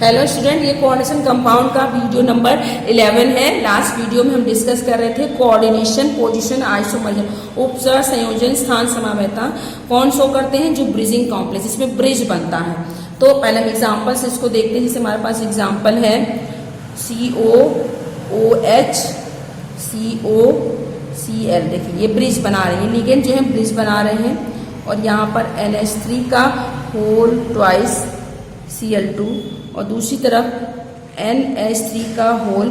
Hello student, ये coordination compound का video number 11 है। लास्ट वीडियो में हम डिस्कस कर रहे थे कोऑर्डिनेशन, पोजीशन, आइसोमरिज्म, उपसर्ग, संयोजन, स्थान समावयता कौन शो करते हैं, जो ब्रिजिंग कॉम्प्लेक्स, इसमें ब्रिज बनता है। तो पहले हम एग्जाम्पल से इसको देखते हैं। जैसे हमारे पास एग्जाम्पल है COOH COCl। देखिए ये ब्रिज बना रहे हैं, लिगेंड जो है ब्रिज बना रहे हैं। और यहाँ पर NH3 का होल ट्वाइस Cl2 और दूसरी तरफ NH3 का होल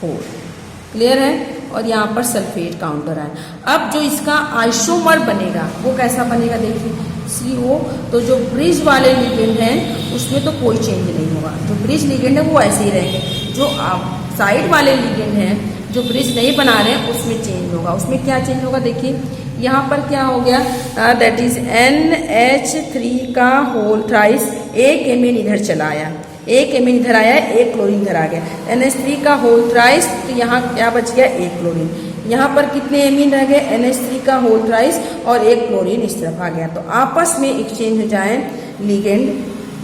4। क्लियर है। और यहाँ पर सल्फेट काउंटर है। अब जो इसका आइसोमर बनेगा वो कैसा बनेगा, देखिए CO। तो जो ब्रिज वाले लिगेंड हैं उसमें तो कोई चेंज नहीं होगा, जो ब्रिज लिगेंड है वो ऐसे ही रहेंगे। जो साइड वाले लिगेंड हैं जो ब्रिज नहीं बना रहे हैं उसमें चेंज होगा। उसमें क्या चेंज होगा, देखिए यहाँ पर क्या हो गया, दैट इज NH3 का होल थ्राइस, एक एमिन इधर चला आया, एक एमिन इधर आया, एक क्लोरीन इधर आ गया। NH3 का होल थ्राइस, तो यहाँ क्या बच गया, एक क्लोरीन। यहाँ पर कितने एमिन रह गए, NH3 का होल थ्राइस और एक क्लोरीन इस तरफ आ गया। तो आपस में एक्सचेंज हो जाए लिगेंड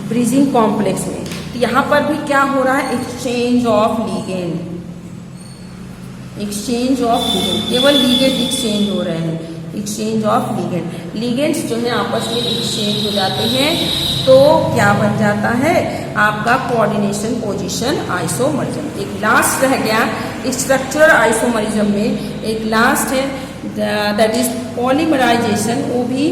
ब्रिजिंग कॉम्प्लेक्स में। तो यहाँ पर भी क्या हो रहा है, exchange of ligand, exchange of ligand, केवल लिगेंड एक्सचेंज हो रहे हैं, एक्सचेंज ऑफ लिगेंड। लिगेंड्स जो है आपस में एक्सचेंज हो जाते हैं तो क्या बन जाता है आपका कोऑर्डिनेशन, पोजीशन, आइसोमरिज्म। एक लास्ट रह गया स्ट्रक्चरल आइसोमरिज्म में, एक लास्ट है दैट इज पॉलीमराइजेशन। वो भी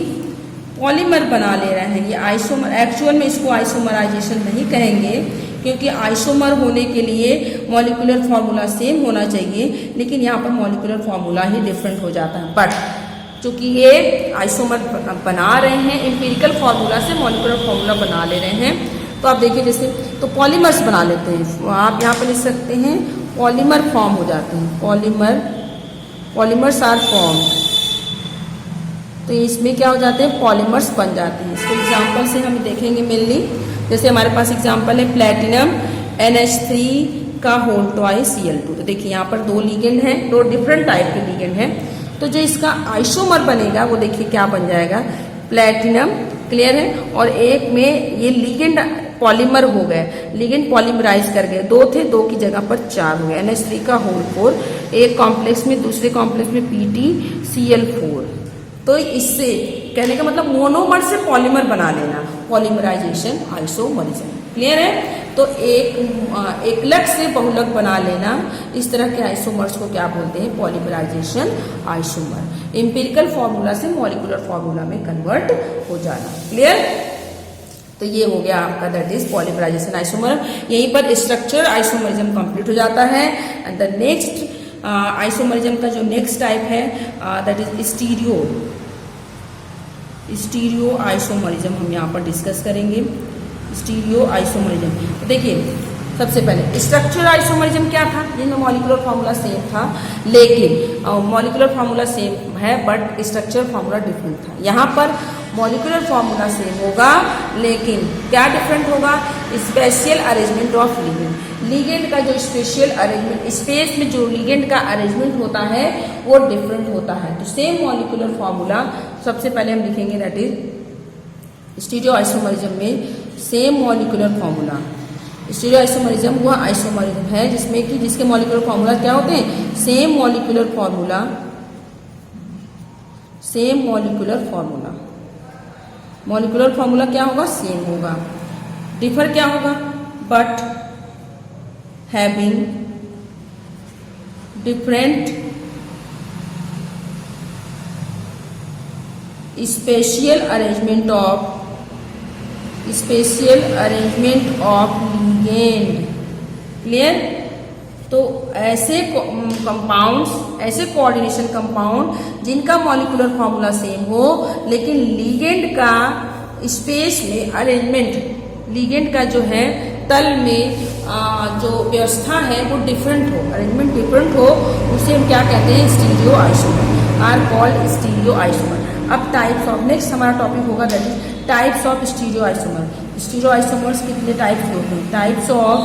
पॉलीमर बना ले रहे हैं ये आइसोमर। एक्चुअल में इसको आइसोमराइजेशन नहीं कहेंगे क्योंकि आइसोमर होने के लिए मॉलिक्यूलर फार्मूला सेम होना चाहिए, लेकिन यहाँ पर मॉलिक्यूलर फार्मूला ही डिफरेंट हो जाता है। बट चूंकि ये आइसोमर बना रहे हैं, एम्पिरिकल फार्मूला से मॉलिक्यूलर फार्मूला बना ले रहे हैं। तो आप देखिए जैसे तो पॉलीमर्स बना लेते हैं, आप यहाँ पर लिख सकते हैं पॉलीमर फॉर्म हो जाते हैं, पॉलीमर्स आर फॉर्म। तो इसमें क्या हो जाते हैं, पॉलीमर्स बन जाते हैं। इसको एग्जाम्पल से हम देखेंगे मेनली। जैसे हमारे पास एग्जाम्पल है प्लेटिनम NH3 का होल ट्वाइस Cl2। तो देखिए यहाँ पर दो लिगेंड हैं, दो डिफरेंट टाइप के लिगेंड हैं। तो जो इसका आइसोमर बनेगा वो देखिए क्या बन जाएगा, प्लेटिनम। क्लियर है। और एक में ये लिगेंड पॉलीमर हो गए, लिगेंड पॉलीमराइज कर गए, दो थे, दो की जगह पर 4 हो गए। NH3 का होल 4, एक कॉम्प्लेक्स में, दूसरे कॉम्प्लेक्स में PTCl4। तो इससे कहने का मतलब मोनोमर से पॉलीमर बना लेना, पॉलीमराइजेशन, आइसोमरिज्म। क्लियर है। तो एकलक से बहुलक बना लेना, इस तरह के आइसोमर्स को क्या बोलते हैं, पॉलीमराइजेशन, आइसोमर। एम्पिरिकल फार्मूला से मॉलिक्यूलर फार्मूला में कन्वर्ट हो जाना। क्लियर। तो ये हो गया आपका दैट इज पॉलीमराइजेशन, आइसोमर। यहीं पर स्ट्रक्चर आइसोमरिज्म कंप्लीट हो जाता है। एंड द नेक्स्ट आइसोमरिज्म का जो नेक्स्ट टाइप है दैट इज स्टीरियो आइसोमरिज्म हम यहाँ पर डिस्कस करेंगे। स्टीरियो आइसोमरिज्म, तो देखिए सबसे पहले स्ट्रक्चरल आइसोमरिज्म क्या था, जिनमें मॉलिक्यूलर फार्मूला सेम था, लेकिन मॉलिक्यूलर फार्मूला सेम है बट स्ट्रक्चरल फार्मूला डिफरेंट था। यहाँ पर मॉलिक्यूलर फार्मूला सेम होगा लेकिन क्या डिफरेंट होगा, spatial arrangement of ligand. Ligand का जो स्पेशियल अरेंजमेंट, स्पेस में जो लिगेंड का अरेंजमेंट होता है वो डिफरेंट होता है। तो सेम मॉलिक्यूलर फार्मूला सबसे पहले हम लिखेंगे दैट इज स्टीरियो आइसोमरिज्म में same molecular formula. Stereo isomerism वह आइसोमरिज्म है जिसमें कि जिसके मॉलिक्यूलर फार्मूला क्या होते हैं, same molecular formula, same molecular formula. Molecular formula क्या होगा, सेम होगा, डिफर क्या होगा, but having different spatial arrangement of ligand. Clear. तो ऐसे कंपाउंड्स, ऐसे कोऑर्डिनेशन कंपाउंड जिनका मॉलिक्यूलर फार्मूला सेम हो लेकिन लिगेंड का स्पेस में अरेंजमेंट, लिगेंड का जो है तल में जो व्यवस्था है वो डिफरेंट हो, अरेंजमेंट डिफरेंट हो, उसे हम क्या कहते हैं, stereoisomer, are called stereoisomer. अब टाइप्स ऑफ, नेक्स्ट हमारा टॉपिक होगा that is types of stereoisomer. Stereoisomers कितने टाइप्स होते हैं, टाइप्स ऑफ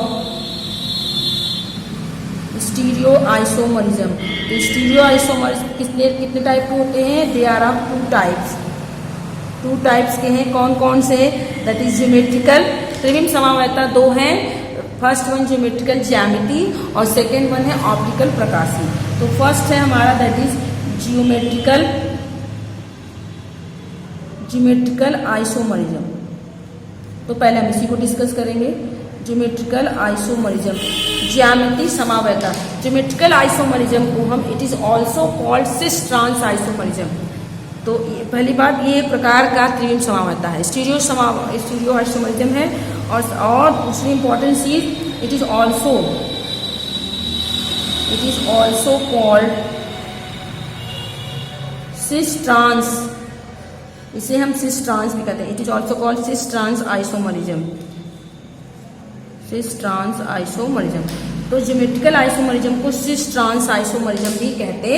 स्टीरियो आइसोमरिज्म। तो स्टीरियो आइसोमर्स कितने टाइप के होते हैं, they are of 2 types. 2 types के हैं, कौन कौन से, दैट इज ज्योमेट्रिकल त्रिविम समवायता दो हैं, फर्स्ट वन ज्योमेट्रिकल ज्यामिति और सेकेंड वन है ऑप्टिकल प्रकाशी। तो फर्स्ट है हमारा दैट इज ज्योमेट्रिकल आइसोमरिज्म। तो पहले हम इसी को डिस्कस करेंगे, ज्योमेट्रिकल आइसोमरिज्म, ज्यामिति समवायता। ज्योमेट्रिकल आइसोमरिज्म को हम it is also called cis trans isomerism. तो पहली बात ये प्रकार का त्रिविम समवायता है, स्टीरियो आइसोमरिज्म है। और दूसरी इंपॉर्टेंट चीज it is also called cis trans, इसे हम सिस ट्रांस भी कहते हैं। It is also called cis trans isomerism, cis trans isomerism. तो ज्योमेट्रिकल आइसोमरिज्म को सिस ट्रांस आइसोमरिज्म भी कहते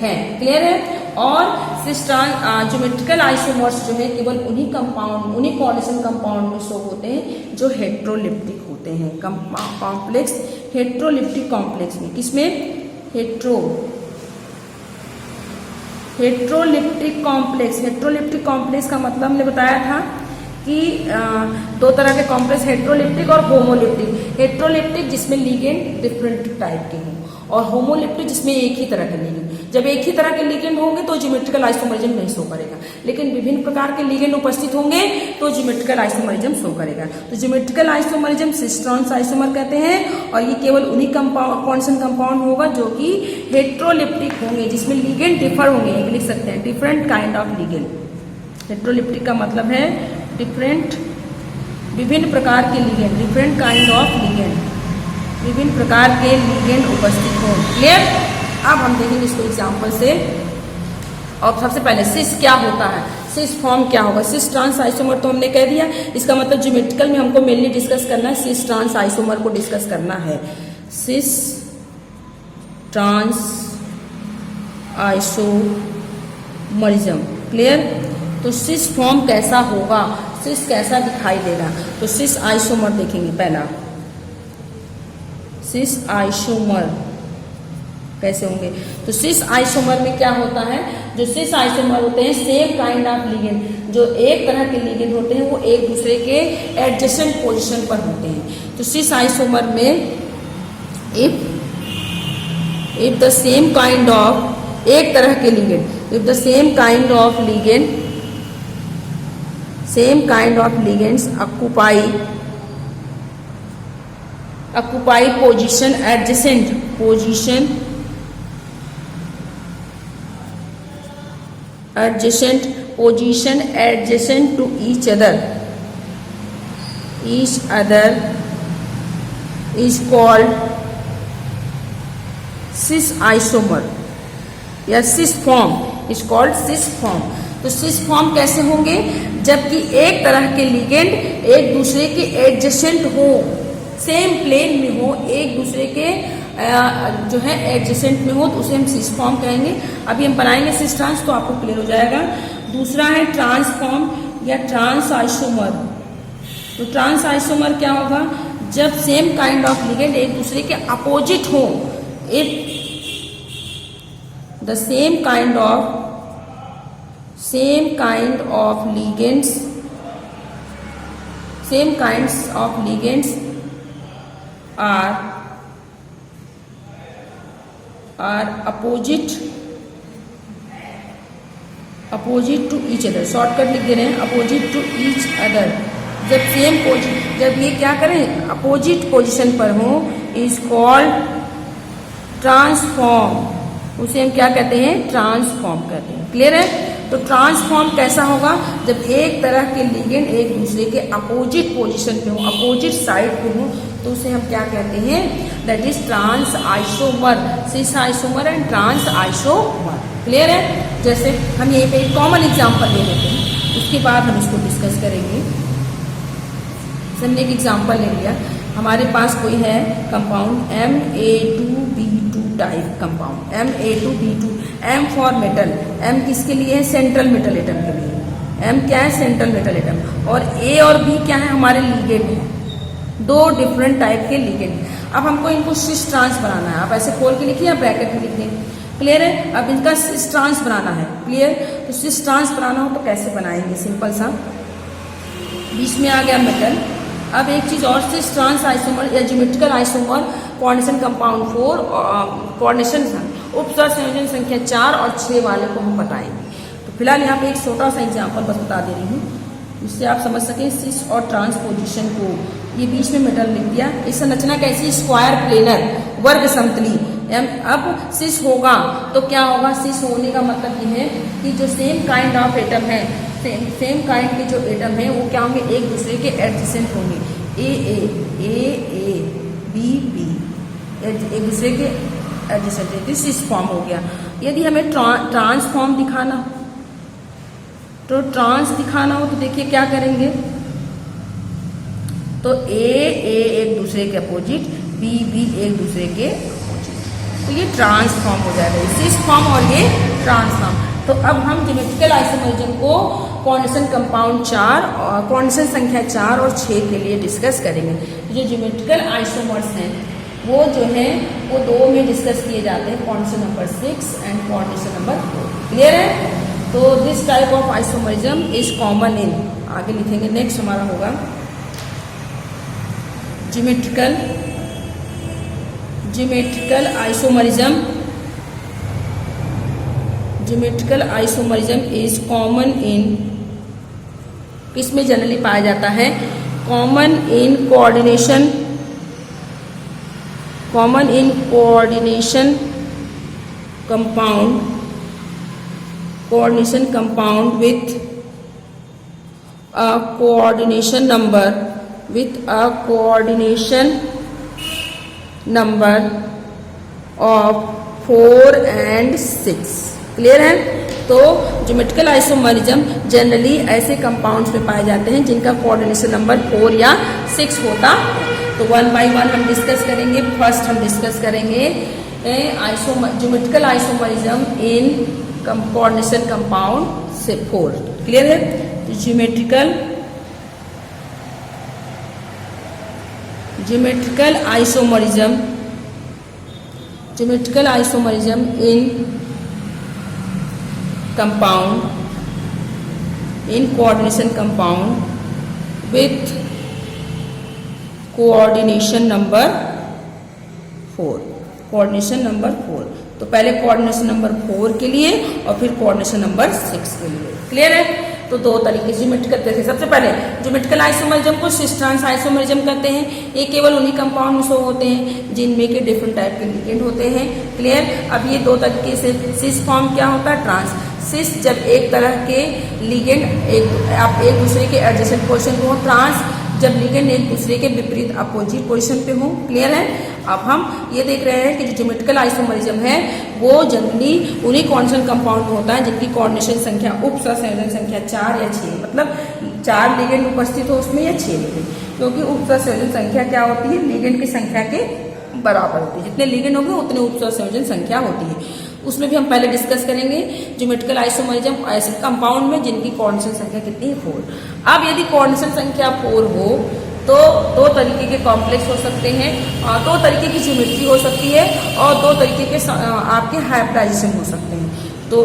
हैं। क्लियर है? और सिस ट्रांस ज्योमेट्रिकल आइसोमर्स जो है केवल उन्हीं कोऑर्डिनेशन कंपाउंड में शो होते हैं जो हेट्रोलिप्टिक होते हैं, कॉम्प्लेक्स हेट्रोलिप्टिक कॉम्प्लेक्स में। किसमें? हेट्रोलिप्टिक कॉम्प्लेक्स। हेट्रोलिप्टिक कॉम्प्लेक्स का मतलब हमने बताया था कि दो तरह के कॉम्प्लेक्स, हेट्रोलिप्टिक और होमोलिप्टिक। हेट्रोलिप्टिक जिसमें लिगेंड डिफरेंट टाइप के हों, और होमोलिप्टिक जिसमें एक ही तरह के लिगेंड। जब एक ही तरह के लिगेंड होंगे तो ज्योमेट्रिकल आइसोमरिज्म नहीं शो करेगा, लेकिन विभिन्न प्रकार के लिगेंड उपस्थित होंगे तो ज्योमेट्रिकल आइसोमरिज्म शो करेगा। तो geometrical isomerism cis trans isomer कहते हैं, और ये केवल उन्हीं कॉन्सेंट कंपाउंड होगा जो कि हेट्रोलिप्टिक होंगे, जिसमें लिगेंड डिफर होंगे। ये लिख सकते हैं डिफरेंट काइंड ऑफ लिगेंड। हेट्रोलिप्टिक का मतलब है डिफरेंट, विभिन्न प्रकार के ligand, different kind of ligand, विभिन्न प्रकार के लिगेंड उपस्थित हों। क्लियर? अब हम देखेंगे इसको एग्जाम्पल से। और सबसे पहले सिस क्या होता है, सिस फॉर्म क्या होगा। सिस ट्रांस आइसोमर तो हमने कह दिया, इसका मतलब ज्योमेट्रिकल में हमको मेनली डिस्कस करना है, सिस ट्रांस आइसोमर को डिस्कस करना है। Cis trans isomerism. क्लियर? तो सिस फॉर्म कैसा होगा, सिस कैसा दिखाई देगा। तो सिस आइसोमर देखेंगे पहला, सिस आइसोमर कैसे होंगे। तो सिस आइसोमर में क्या होता है, जो सिस आइसोमर होते हैं सेम काइंड ऑफ लिगेंड, जो एक तरह के लिगेंड होते हैं वो एक दूसरे के एडजेसेंट पोजीशन पर होते हैं। तो सिस आइसोमर में if the same kind of, एक तरह के ligand, if the same kind of ligands occupy position adjacent to each other is called cis isomer या cis form is called cis form। तो cis form कैसे होंगे, जबकि एक तरह के लिगेंड एक दूसरे के एडजेसेंट हो, सेम प्लेन में हो, एक दूसरे के जो है एडजेसेंट में हो, तो उसे हम सिस फॉर्म कहेंगे। अभी हम बनाएंगे सिस ट्रांस तो आपको क्लियर हो जाएगा। दूसरा है ट्रांसफॉर्म या ट्रांस आइसोमर। तो ट्रांस आइसोमर क्या होगा, जब सेम काइंड ऑफ लिगेंड एक दूसरे के अपोजिट हो। If the same kind of ligands are opposite to each other। Shortcut लिख दे रहे हैं, opposite to each other। जब ये क्या करें, अपोजिट पोजीशन पर हो, इज कॉल्ड ट्रांसफॉर्म। उसे हम क्या कहते हैं, ट्रांसफॉर्म कहते हैं। क्लियर है? तो ट्रांसफॉर्म कैसा होगा, जब एक तरह के लिगेंड एक दूसरे के अपोजिट पोजीशन पे हो, अपोजिट साइड पे हो, तो उसे हम क्या कहते हैं, that is trans isomer. Cis isomer and trans isomer. Clear है? जैसे हम यहीं पे एक कॉमन एग्जांपल ले लेते हैं, उसके बाद हम इसको डिस्कस करेंगे। हमने एक एग्जांपल ले लिया, हमारे पास कोई है compound Ma2B2 type compound, Ma2B2। M for metal, M किसके लिए है, सेंट्रल मेटल एटम के लिए। M क्या है, सेंट्रल मेटल एटम। और A और B क्या है, हमारे लिगेंड है, दो डिफरेंट टाइप के लिगेंड। अब हमको इनको सिस ट्रांस बनाना है। आप ऐसे खोल के लिखिए या ब्रैकेट में लिख दें। क्लियर है? अब इनका सिस ट्रांस बनाना है। क्लियर? तो सिस ट्रांस बनाना हो तो कैसे बनाएंगे, सिंपल सा, बीच में आ गया मेटल, अब एक चीज और, सिस ट्रांस आइसोमर या geometrical isomer coordination compound 4 coordination उपसर संयोजन संख्या 4 और 6 वाले को हम बताएंगे। तो फिलहाल यहाँ पे एक छोटा सा एग्जाम्पल बस बता दे रही हूँ, जिससे आप समझ सकें सिस और ट्रांसपोजिशन को। ये बीच में मेटल लिख दिया। इस संरचना कैसी, स्क्वायर प्लेनर वर्ग समतली। अब सिस होगा तो क्या होगा, सिस होने का मतलब ये है कि जो सेम काइंड ऑफ एटम है, सेम काइंड के जो एटम है वो क्या होंगे, एक दूसरे के एडजेसेंट होंगे। ए बी बी एक दूसरे के एडजेसेंट, सिस फॉर्म हो गया। यदि हमें ट्रांस फॉर्म दिखाना, तो ट्रांस दिखाना हो तो देखिए क्या करेंगे, तो ए एक दूसरे के अपोजिट, बी एक दूसरे के अपोजिट, तो ये ट्रांसफॉर्म हो जाएगा, सिस फॉर्म और ये ट्रांसफॉर्म। तो अब हम ज्योमेट्रिकल आइसोमरिज्म को कोऑर्डिनेशन कंपाउंड 4 और कोऑर्डिनेशन संख्या 4 और 6 के लिए डिस्कस करेंगे। जो ज्योमेट्रिकल आइसोमर्स हैं वो जो है वो 2 में डिस्कस किए जाते हैं, coordination number 6 and coordination number 4। Clear है? तो this type of isomerism is common in, आगे लिखेंगे, नेक्स्ट हमारा होगा geometrical isomerism is common in, किसमें जनरली पाया जाता है, common in coordination compound with a coordination number of 4 and 6। Clear है? तो ज्योमेट्रिकल आइसोमरिज्म जनरली ऐसे कंपाउंड्स में पाए जाते हैं जिनका कोऑर्डिनेशन नंबर 4 या 6 होता है। तो 1 by 1 हम डिस्कस करेंगे। फर्स्ट हम डिस्कस करेंगे geometrical isomerism in coordination compound से 4। क्लियर है? Geometrical isomerism in coordination compound with coordination number 4। तो पहले कोऑर्डिनेशन नंबर 4 के लिए और फिर कोऑर्डिनेशन नंबर 6 के लिए। क्लियर है? तो 2 तरीके से ज्योमेट्रिकल देखिए। सबसे पहले ज्योमेट्रिकल आइसोमरिज्म को सिस ट्रांस आइसोमरिज्म कहते हैं। ये केवल उन्हीं कंपाउंड में शो होते हैं जिनमें के डिफरेंट टाइप के लिगेंड होते हैं। क्लियर? अब ये 2 तरीके से, सिस फॉर्म क्या होता है, ट्रांस। सिस जब एक तरह के लिगेंड आप एक दूसरे के एडजेसेंट पोजीशन पे हो, ट्रांस जब लिगेंड एक दूसरे के विपरीत अपोजिट पोजीशन पे हो। क्लियर है? अब हम ये देख रहे हैं कि जो ज्योमेट्रिकल आइसोमरिज्म है वो जनरली उन्हीं कोऑर्डिनेशन कंपाउंड में होता है जिनकी कोऑर्डिनेशन संख्या उपसंयोजन संख्या 4 या 6, मतलब 4 लिगेंड उपस्थित हो उसमें या 6 लिगेंड, क्योंकि उपसंयोजन संख्या क्या होती है, लिगेंड की संख्या के बराबर होती है। जितने लिगेंड होंगे उतने उपसंयोजन संख्या होती है। उसमें भी हम पहले डिस्कस करेंगे ज्योमेट्रिकल आइसोमरिज्म ऐसे कंपाउंड में जिनकी कोऑर्डिनेशन संख्या कितनी है, 4। अब यदि कोऑर्डिनेशन संख्या 4 हो तो 2 तरीके के कॉम्प्लेक्स हो सकते हैं, 2 तरीके की ज्योमेट्री हो सकती है और 2 तरीके के आपके हाइब्रिडाइजेशन हो सकते हैं। तो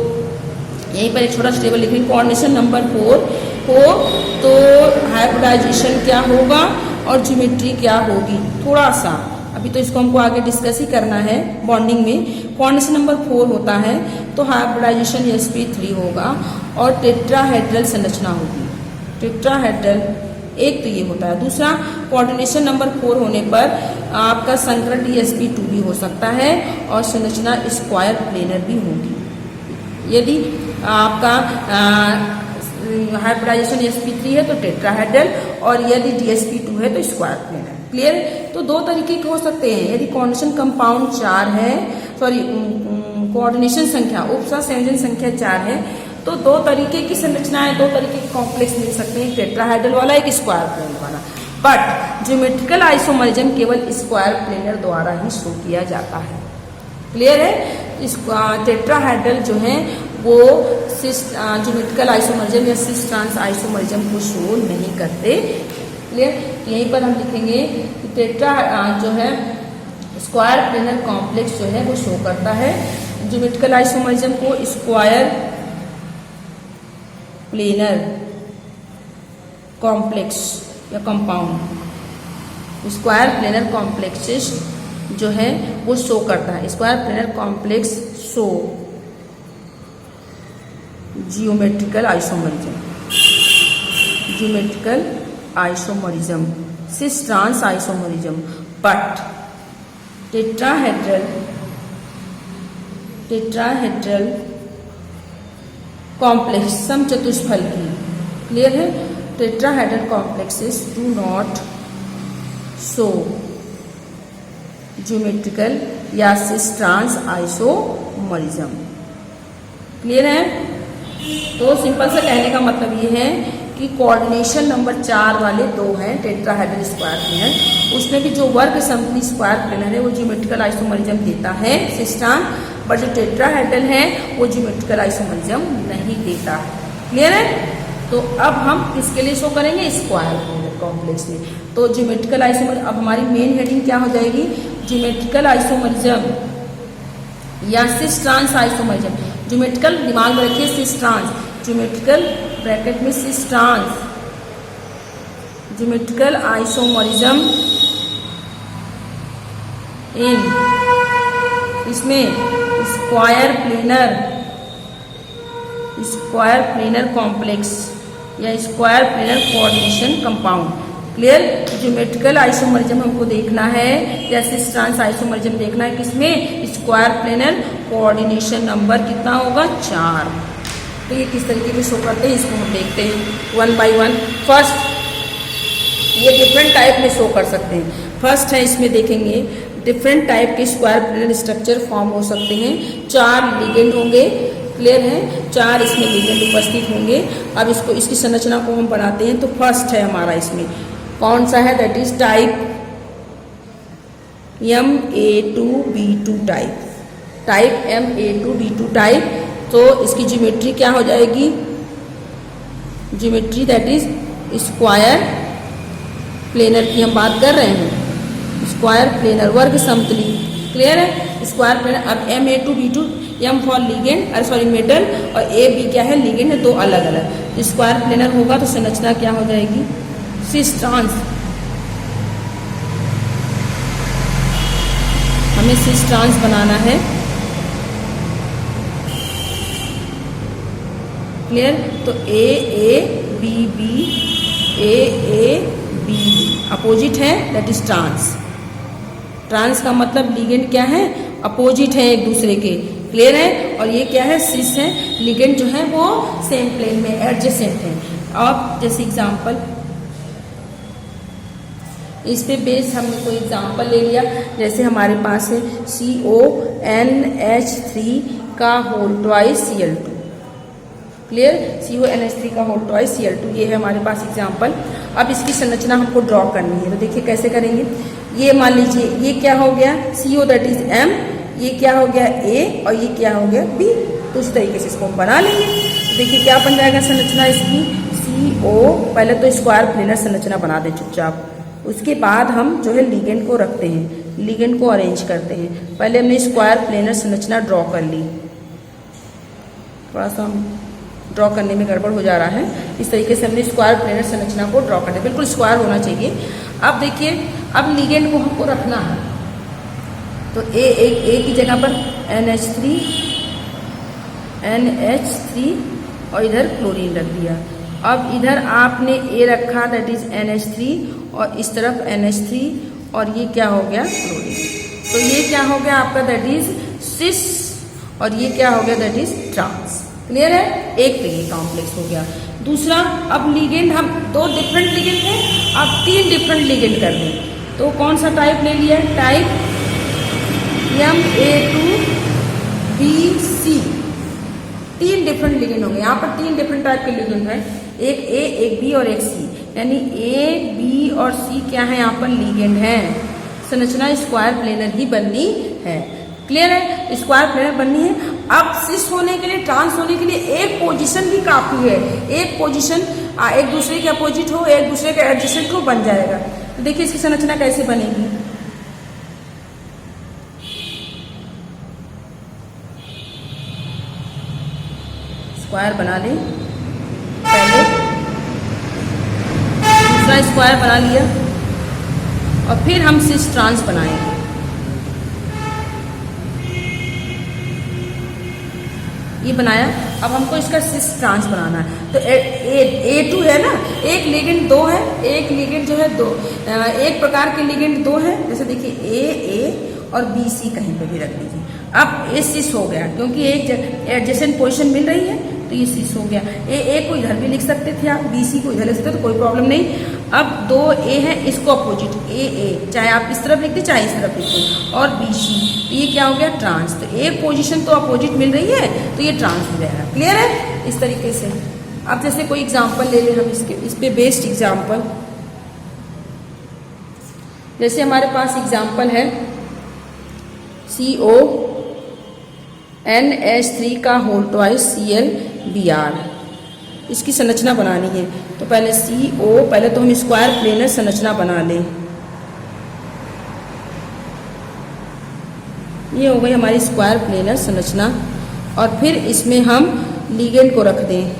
यहीं पर एक छोटा सा टेबल लिखेंगे। कोऑर्डिनेशन नंबर 4 हो तो हाइब्रिडाइजेशन क्या होगा और ज्योमेट्री क्या होगी, थोड़ा सा अभी तो इसको हमको आगे डिस्कस ही करना है बॉन्डिंग में। कोऑर्डिनेशन नंबर 4 होता है तो हाइब्रिडाइजेशन sp3 होगा और टेट्राहेड्रल संरचना होगी। टेट्राहेड्रल एक तो ये होता है। दूसरा, कोऑर्डिनेशन नंबर 4 होने पर आपका संकरण sp2 भी हो सकता है और संरचना स्क्वायर प्लेनर भी होगी। यदि आपका हाइब्रिडाइजेशन sp3 है तो टेट्राहेड्रल और यदि dsp2 है तो स्क्वायर प्लेनर। क्लियर? तो 2 तरीके के हो सकते हैं। यदि कोऑर्डिनेशन कंपाउंड 4 है, कोऑर्डिनेशन संख्या उपसंयोजन संख्या 4 है तो 2 तरीके की संरचनाएं, 2 तरीके के कॉम्प्लेक्स मिल सकते हैं, टेट्राहेड्रल वाला, एक स्क्वायर प्लेनर वाला। बट ज्योमेट्रिकल आइसोमरिज्म केवल स्क्वायर प्लेनर द्वारा ही शो किया जाता है। क्लियर है? टेट्राहेड्रल जो है वो ज्योमेट्रिकल आइसोमरिज्म या सिस ट्रांस आइसोमरिज्म को शो नहीं करते। क्लियर? यहीं पर हम लिखेंगे कि टेट्रा जो है स्क्वायर प्लेनर कॉम्प्लेक्स जो है वो शो करता है। ज्योमेट्रिकल आइसोमरिज्म को स्क्वायर प्लेनर कॉम्प्लेक्स या कंपाउंड स्क्वायर प्लेनर कॉम्प्लेक्सेस जो है वो शो करता है। Square planar complex show geometrical isomerism, geometrical isomerism, cis trans isomerism, but tetrahedral complex समचतुष्फल की, क्लियर है, tetrahedral complexes do not show geometrical या सिस ट्रांस आइसोमरिज्म, क्लियर है। तो सिंपल से कहने का मतलब ये है कि कोऑर्डिनेशन नंबर 4 वाले दो हैं टेट्राहेड्रल स्क्वायर प्लेनर, उसमें भी जो वर्ग समतली स्क्वायर प्लेनर है वो ज्योमेट्रिकल आइसोमरिज्म देता है सिस ट्रांस, बट जो टेट्राहेड्रल है वो ज्योमेट्रिकल आइसोमरिज्म नहीं देता है, क्लियर है। तो अब हम किसके लिए शो करेंगे, स्क्वायर प्लेनर कॉम्प्लेक्स में। तो ज्योमेट्रिकल आइसोमरिज्म, अब हमारी मेन हेडिंग क्या हो जाएगी, ज्योमेट्रिकल आइसोमरिज्म या सिस ट्रांस आइसोमरिज्म। ज्योमेट्रिकल दिमाग में रखिए, सिस ट्रांस, ज्योमेट्रिकल ब्रैकेट में सिस ट्रांस, ज्योमेट्रिकल आइसोमरिज्म इन, इसमें स्क्वायर प्लेनर कॉम्प्लेक्स या square planar coordination compound, clear. Geometrical isomerism हमको देखना है या सिस ट्रांस आइसोमरिज्म देखना है किसमें, स्क्वायर प्लेनर कोऑर्डिनेशन नंबर कितना होगा, 4। तो ये किस तरीके से शो करते हैं इसको हम देखते हैं वन बाय वन। फर्स्ट ये डिफरेंट टाइप में शो कर सकते हैं। फर्स्ट है, इसमें देखेंगे डिफरेंट टाइप के स्क्वायर प्लेनर स्ट्रक्चर फॉर्म हो सकते हैं, 4 लिगेंड होंगे, क्लियर है, 4 इसमें लिगेंड उपस्थित होंगे। अब इसको, इसकी संरचना को हम बनाते हैं। तो फर्स्ट है हमारा इसमें कौन सा है, that is type MA2B2 type, type MA2B2 type. तो इसकी ज्योमेट्री क्या हो जाएगी, geometry that is square planar की हम बात कर रहे हैं, स्क्वायर प्लेनर वर्ग समतली, क्लियर है, स्क्वायर प्लेनर। अब MA2B2, M फॉर लिगेंड, अरे सॉरी मेटल, और AB क्या है, लिगेंड है, दो अलग अलग। स्क्वायर प्लेनर होगा तो संरचना क्या हो जाएगी, सिस ट्रांस, हमें सिस ट्रांस बनाना है, क्लियर। तो AABB अपोजिट है, दैट इज ट्रांस। ट्रांस का मतलब लिगेंड क्या है, अपोजिट है एक दूसरे के, क्लियर है। और ये क्या है, सिस है, लिगेंड जो है वो सेम प्लेन में एडजेसेंट है। अब जैसे एग्जांपल, इस पे बेस हमने कोई एग्जांपल ले लिया, जैसे हमारे पास है CONH3 का whole twice Cl2, clear, CONH3 का होल ट्वाइस Cl2, ये है हमारे पास एग्जांपल। अब इसकी संरचना हमको ड्रॉ करनी है, तो देखिए कैसे करेंगे। ये मान लीजिए ये क्या हो गया, CO दैट इज M, ये क्या हो गया A, और ये क्या हो गया B। तो उस तरीके से इसको हम बना लेंगे। तो देखिए क्या बन जाएगा संरचना इसकी, CO, पहले तो स्क्वायर प्लेनर संरचना बना दें चुपचाप, उसके बाद हम जो है लिगेंड को रखते हैं, लिगेंड को अरेंज करते हैं। पहले हमने स्क्वायर प्लेनर संरचना ड्रॉ कर ली, थोड़ा सा हम ड्रॉ करने में गड़बड़ हो जा रहा है, इस तरीके से हमने स्क्वायर प्लेनर संरचना को ड्रॉ कर दिया, बिल्कुल स्क्वायर होना चाहिए। अब देखिए, अब लिगेंड को हमको रखना है, तो A की जगह पर NH3 और इधर क्लोरीन रख दिया। अब इधर आपने A रखा, दैट इज NH3, और इस तरफ NH3, और ये क्या हो गया, क्लोरीन। तो ये क्या हो गया आपका, दैट इज सिस, और ये क्या हो गया, दैट इज ट्रांस, क्लियर है। एक तो ये कॉम्प्लेक्स हो गया। दूसरा, अब लिगेंड हम 2 डिफरेंट लिगेंड थे, अब 3 डिफरेंट लिगेंड कर दें। तो कौन सा टाइप ले लिया, टाइप MA2BC, 3 डिफरेंट लिगेंड होंगे। यहाँ पर 3 डिफरेंट टाइप के लिगेंड हैं, एक A, एक B और एक C, यानी A, B और C क्या है, यहाँ पर लिगेंड है। संरचना स्क्वायर प्लेनर ही बननी है, क्लियर है, स्क्वायर प्लेनर बननी है। अब सिस होने के लिए, ट्रांस होने के लिए एक पोजीशन भी काफी है, एक पोजीशन एक दूसरे के अपोजिट हो, एक दूसरे के एडजेसेंट हो, बन जाएगा। तो देखिए इसकी संरचना कैसे बनेगी, स्क्वायर बना लें पहले, दूसरा स्क्वायर बना लिया, और फिर हम सिस ट्रांस बनाएंगे। ये बनाया, अब हमको इसका सिस ट्रांस बनाना है। तो A2 है ना, एक लिगेंड दो है, एक लिगेंड जो है दो, एक प्रकार के लिगेंड दो है, जैसे देखिए A और BC कहीं पे भी रख दीजिए। अब ये सिस हो गया, क्योंकि एक एडजेसेंट पोजीशन मिल रही है तो ये सिस हो गया। A को इधर भी लिख सकते थे आप, BC को इधर लिख सकते थे, तो कोई प्रॉब्लम नहीं। अब दो A है, इसको अपोजिट AA, चाहे आप इस तरफ लिख दें चाहे इस तरफ लिख दें, और BC, तो ये क्या हो गया ट्रांस। तो एक पोजीशन तो अपोजिट मिल रही है तो ये ट्रांस हो जाएगा। क्लियर है इस तरीके से। अब जैसे कोई एग्जांपल ले लें हम इसके, इस पे बेस्ड एग्जांपल, जैसे हमारे पास एग्जांपल है CONH3 का होल ट्वाइस ClBr, इसकी संरचना बनानी है। तो पहले पहले तो हम स्क्वायर प्लेनर संरचना बना लें। ये हो गई हमारी स्क्वायर प्लेनर संरचना, और फिर इसमें हम लिगेंड को रख दें।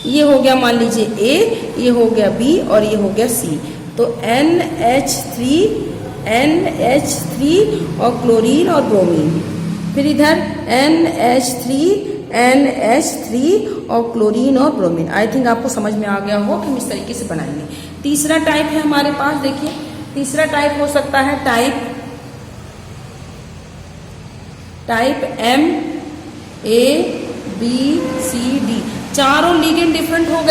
ये हो गया मान लीजिए A, ये हो गया B और ये हो गया C। तो NH3 और क्लोरीन और ब्रोमीन, फिर इधर NH3 और क्लोरीन और ब्रोमीन। आई थिंक आपको समझ में आ गया हो कि हम इस तरीके से बनाएंगे। तीसरा टाइप है हमारे पास, देखिए तीसरा टाइप हो सकता है टाइप MABCD। चारों लिगेंड डिफरेंट हो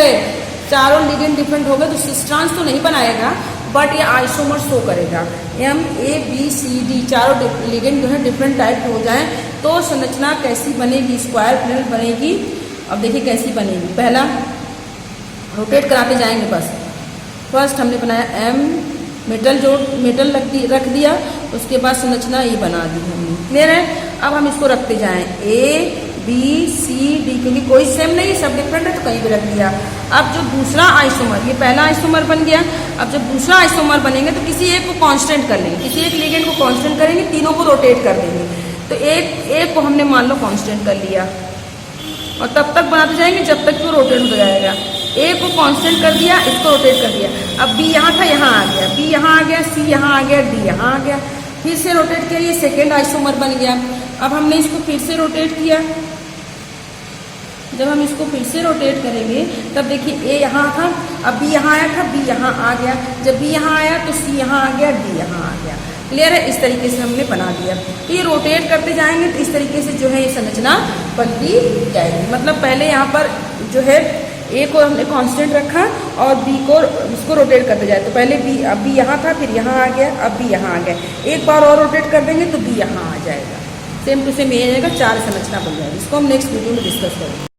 गए, तो सिस ट्रांस तो नहीं बनाएगा, बट ये आइसोमर शो करेगा। MABCD चारों लिगेंड जो है डिफरेंट टाइप के हो जाएं तो संरचना कैसी बनेगी, स्क्वायर प्लेनर बनेगी। अब देखिए कैसी बनेगी, पहला रोटेट कराते जाएंगे बस। फर्स्ट हमने बनाया M, मेटल रख दिया, उसके बाद संरचना ये बना दी हमने। क्लियर है। अब हम इसको रखते जाएं ABCD, क्योंकि कोई सेम नहीं, सब डिफरेंट है तो कहीं भी रख दिया। अब जो दूसरा आइसोमर, ये पहला आइसोमर बन गया, अब जब दूसरा आइसोमर बनेंगे तो किसी एक को कांस्टेंट कर लेंगे, किसी एक लिगेंड को कांस्टेंट करेंगे, तीनों को रोटेट कर देंगे। तो एक को हमने मान लो कांस्टेंट कर लिया, और तब तक बनाते जाएंगे जब तक वो रोटेट हो जाएगा। A को कांस्टेंट कर दिया, इसको रोटेट कर दिया। अब B यहाँ था, यहाँ आ गया, B यहाँ आ गया, C यहाँ आ गया, D यहाँ आ गया, फिर से रोटेट किया, ये सेकेंड आइसोमर बन गया। अब हमने इसको फिर से रोटेट किया, जब हम इसको फिर से रोटेट करेंगे तब देखिए A यहाँ था, अब B यहाँ आया था, B यहाँ आ गया, जब B यहाँ आया तो C यहाँ आ गया, D यहाँ आ गया। क्लियर है। इस तरीके से हमने बना दिया। तो ये रोटेट करते जाएंगे तो इस तरीके से जो है ये संरचना बनती जाएगी। मतलब पहले यहाँ पर जो है A को हमने कांस्टेंट रखा और B को इसको रोटेट करते जाए। तो पहले B यहाँ था, फिर यहाँ आ गया, अब B यहाँ आ गया। एक बार और रोटेट कर देंगे तो B यहाँ आ जाएगा। सेम टू सेम ये रहेगा, चार संरचना बन जाएगी। इसको हम नेक्स्ट वीडियो में डिस्कस करेंगे।